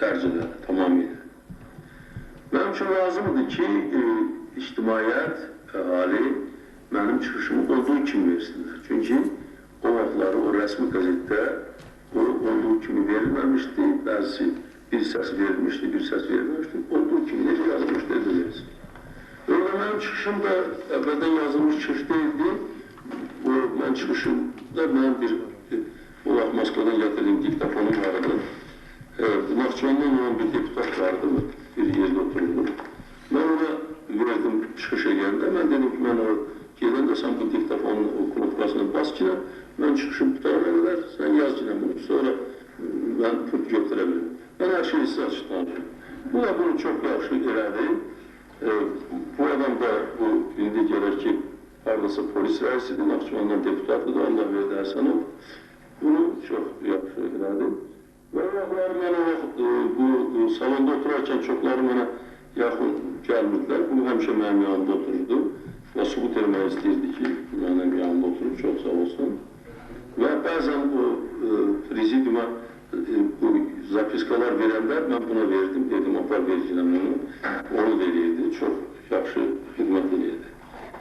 dərc edər, tamamilə. Mənim üçün lazımdır ki, ictimaiyyət, əhali mənim çıxışımı olduğu kimi versinlər. Çünki o vaxtları o rəsmi qəzetdə o olduğu kimi verilməmişdi, bəzisi bir səs verilmişdi, bir səs verilməmişdi, olduğu kimi necə yazılmışdı, necə verilsin. Öyle mənim çıxışım da əvvəldən yazılmış çıxış deyildi. Mən çıxışımda mənim bir o vaxt Moskvadan gətirdiyim diktafonum vardı. Naxçıvandan olan bir deputat vardı, bir yerdə otururdu. Mən ona verdim çıxışa gələndə, mən dedim ki, mən o gələndə sən bu diktafonun knopkasını bas ki, mən çıxışım tutarım edilər, sən yaz ki, bunu sonra mən pult götürə bilirim. Mən hər şeyi sizə açıqlanıyorum. Bu da bunu çox yaxşı elədi. Bu adam da indi gələr ki, haradasa polis rəisidir, Naxçıvandan deputatıdır, Allah verdi Həsənov. Bunu çox yaxşı elədi. Və o vaxtlar mən bu salonda oturarkən çoxları mənə yaxın gəlmirdilər. Bu həmişə mənim yanımda otururdu. Və sübut eləmək istəyirdi ki, mənim yanımda oturur, çox sağ olsun. Və bəzən bu prezidiuma bu zapiskalar verənlər mən buna verdim, dedim, apar verginəm onu, onu verirdi, çox yaxşı xidmət edirdi.